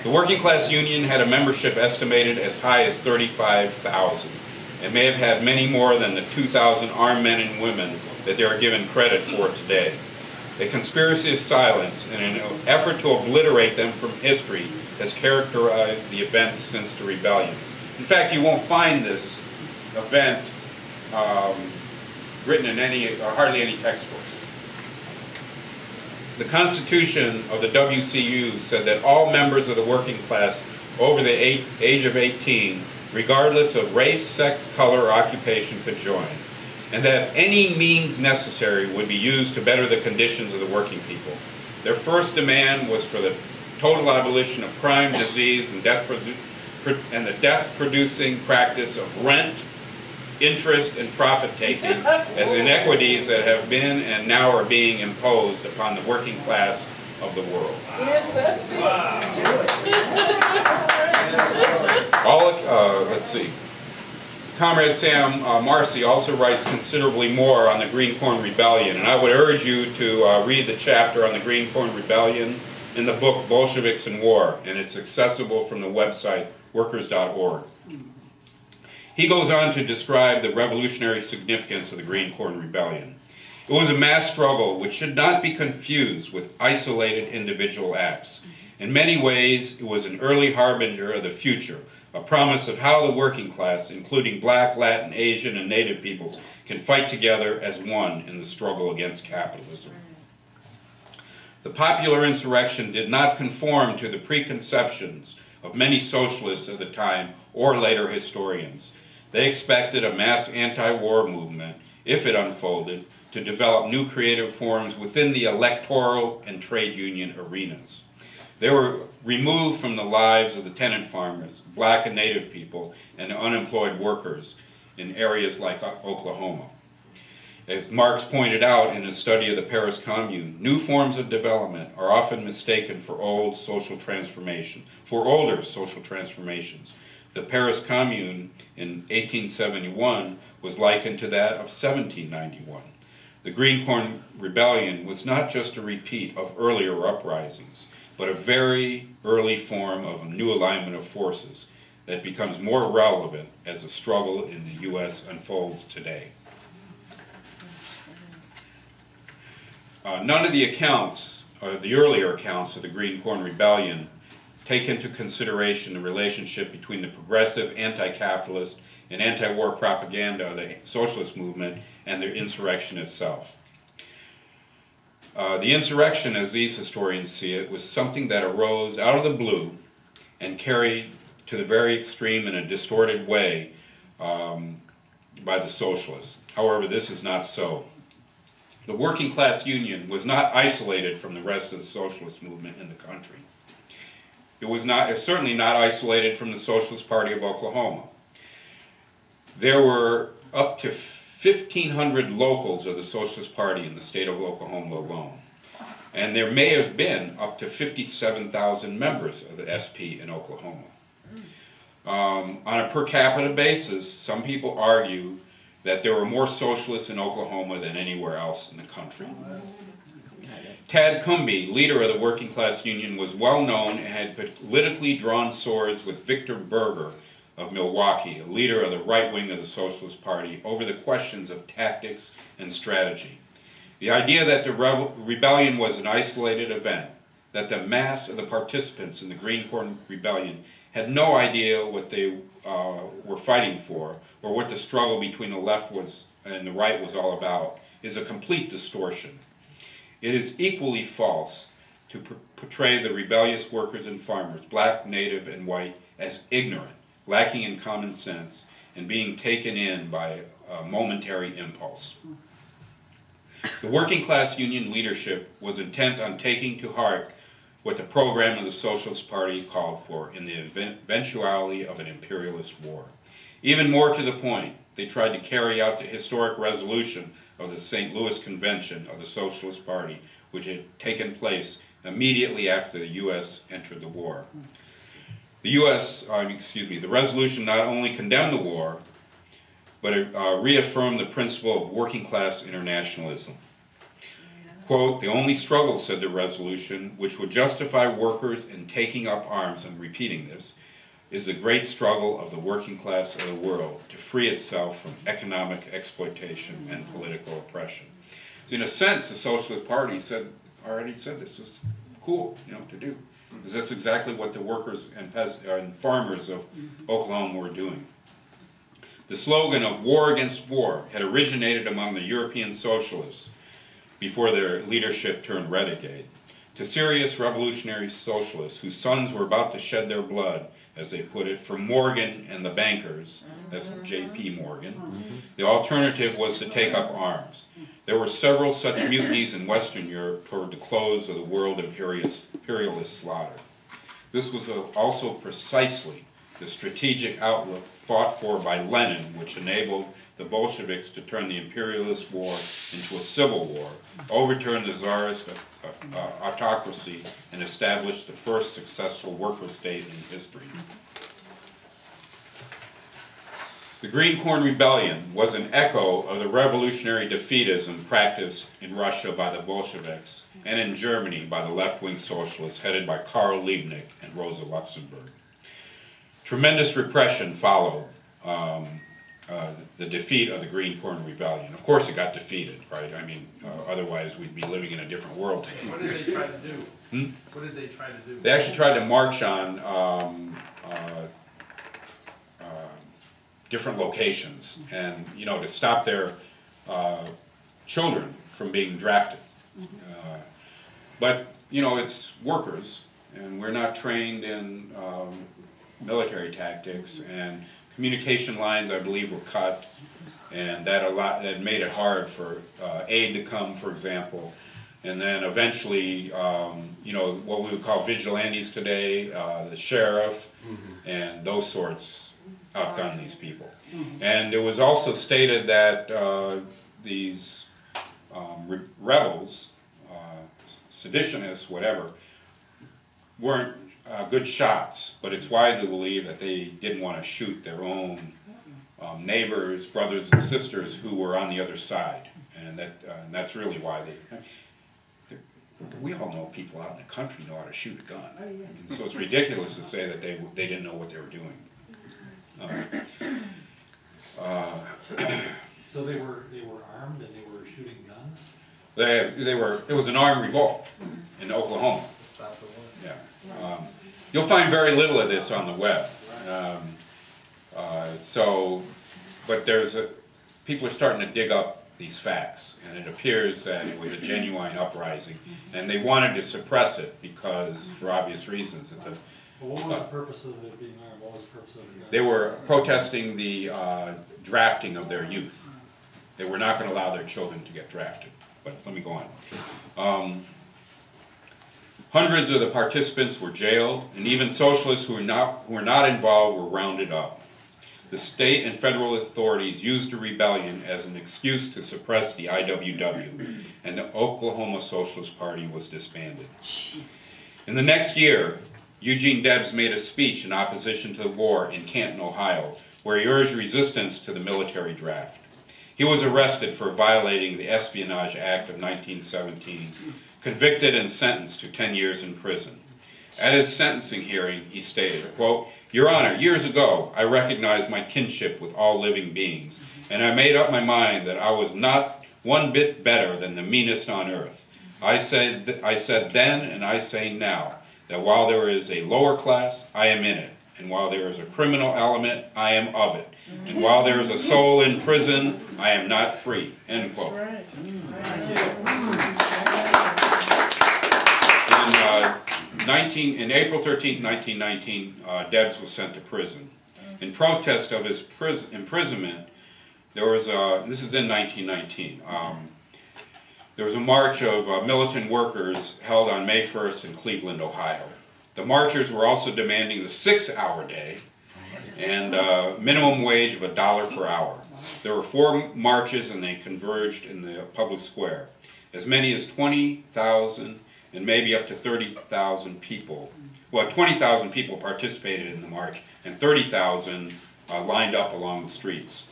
The working class union had a membership estimated as high as 35,000. It may have had many more than the 2,000 armed men and women that they are given credit for today. A conspiracy of silence and an effort to obliterate them from history has characterized the events since the rebellions. In fact, you won't find this event written in any, or hardly any textbooks. The Constitution of the WCU said that all members of the working class over the age of 18, regardless of race, sex, color, or occupation, could join, and that any means necessary would be used to better the conditions of the working people. Their first demand was for the total abolition of crime, disease, and the death-producing practice of rent, interest, and profit-taking as inequities that have been and now are being imposed upon the working class of the world. Let's see. Comrade Sam Marcy also writes considerably more on the Green Corn Rebellion, and I would urge you to read the chapter on the Green Corn Rebellion in the book Bolsheviks and War, and it's accessible from the website workers.org. He goes on to describe the revolutionary significance of the Green Corn Rebellion. It was a mass struggle which should not be confused with isolated individual acts. In many ways, it was an early harbinger of the future, a promise of how the working class, including Black, Latin, Asian, and Native peoples, can fight together as one in the struggle against capitalism. The popular insurrection did not conform to the preconceptions of many socialists of the time or later historians. They expected a mass anti-war movement, if it unfolded, to develop new creative forms within the electoral and trade union arenas. They were removed from the lives of the tenant farmers, Black and Native people, and unemployed workers in areas like Oklahoma. As Marx pointed out in his study of the Paris Commune, new forms of development are often mistaken for older social transformations. The Paris Commune in 1871 was likened to that of 1791. The Green Corn Rebellion was not just a repeat of earlier uprisings, but a very early form of a new alignment of forces that becomes more relevant as the struggle in the U.S. unfolds today. None of the accounts, the earlier accounts of the Green Corn Rebellion, take into consideration the relationship between the progressive anti-capitalist and anti-war propaganda of the socialist movement and the insurrection itself. The insurrection, as these historians see it, was something that arose out of the blue and carried to the very extreme in a distorted way by the socialists. However, this is not so. The working class union was not isolated from the rest of the socialist movement in the country. It was certainly not isolated from the Socialist Party of Oklahoma. There were up to 1,500 locals of the Socialist Party in the state of Oklahoma alone. And there may have been up to 57,000 members of the SP in Oklahoma. On a per capita basis, some people argue that there were more socialists in Oklahoma than anywhere else in the country. Tad Cumbie, leader of the working class union, was well known and had politically drawn swords with Victor Berger of Milwaukee, a leader of the right wing of the Socialist Party, over the questions of tactics and strategy. The idea that the rebellion was an isolated event, that the mass of the participants in the Green Corn Rebellion had no idea what they were fighting for, or what the struggle between the left and the right was all about, is a complete distortion. It is equally false to portray the rebellious workers and farmers, Black, Native, and white, as ignorant, lacking in common sense, and being taken in by a momentary impulse. The working class union leadership was intent on taking to heart what the program of the Socialist Party called for in the eventuality of an imperialist war. Even more to the point, they tried to carry out the historic resolution of the St. Louis Convention of the Socialist Party, which had taken place immediately after the U.S. entered the war. The resolution not only condemned the war, but it reaffirmed the principle of working class internationalism. Quote, "The only struggle," said the resolution, "which would justify workers in taking up arms," and repeating this, "is the great struggle of the working class of the world to free itself from economic exploitation and political oppression." So in a sense, the Socialist Party already said this was cool, to do. Because that's exactly what the workers and farmers of Oklahoma were doing. The slogan of "war against war" had originated among the European socialists before their leadership turned renegade. To serious revolutionary socialists whose sons were about to shed their blood, as they put it, for Morgan and the bankers, that's J.P. Morgan, the alternative was to take up arms. There were several such mutinies in Western Europe toward the close of the world imperialist slaughter. This was also precisely the strategic outlook fought for by Lenin, which enabled the Bolsheviks to turn the imperialist war into a civil war, overturn the Tsarist autocracy, and establish the first successful worker state in history. The Green Corn Rebellion was an echo of the revolutionary defeatism practiced in Russia by the Bolsheviks and in Germany by the left-wing socialists headed by Karl Liebknecht and Rosa Luxemburg. Tremendous repression followed the defeat of the Green Corn Rebellion. Of course it got defeated, right? I mean, otherwise we'd be living in a different world today. What did they try to do? What did they try to do? They actually tried to march on different locations and, to stop their children from being drafted. But, it's workers, and we're not trained in military tactics, and communication lines, I believe, were cut, and that made it hard for aid to come, for example. And then eventually, what we would call vigilantes today, the sheriff, and those sorts outgunned these people. And it was also stated that these rebels, seditionists, whatever, weren't good shots, but it's widely believed that they didn't want to shoot their own neighbors, brothers and sisters who were on the other side. And that's really why we all know people out in the country know how to shoot a gun. And so it's ridiculous to say that they didn't know what they were doing. So they were armed and they were shooting guns? It was an armed revolt in Oklahoma. Yeah. You'll find very little of this on the web. But people are starting to dig up these facts, and it appears that it was a genuine uprising, and they wanted to suppress it because, for obvious reasons, it's a. But what was the purpose of it being armed? What was the purpose of it? They were protesting the drafting of their youth. They were not going to allow their children to get drafted. But let me go on. Hundreds of the participants were jailed, and even socialists who were not involved were rounded up. The state and federal authorities used the rebellion as an excuse to suppress the IWW, and the Oklahoma Socialist Party was disbanded. In the next year, Eugene Debs made a speech in opposition to the war in Canton, Ohio, where he urged resistance to the military draft. He was arrested for violating the Espionage Act of 1917, convicted and sentenced to 10 years in prison. At his sentencing hearing, he stated, quote, "Your Honor, years ago, I recognized my kinship with all living beings, and I made up my mind that I was not one bit better than the meanest on earth. I said then, and I say now, that while there is a lower class, I am in it, and while there is a criminal element, I am of it, and while there is a soul in prison, I am not free," end quote. In April 13, 1919, Debs was sent to prison. In protest of his imprisonment, there was this is in 1919, there was a march of militant workers held on May 1st in Cleveland, Ohio. The marchers were also demanding the 6-hour day and minimum wage of $1 per hour. There were 4 marches and they converged in the public square. As many as 20,000 and maybe up to 30,000 people. Well, 20,000 people participated in the march and 30,000 lined up along the streets.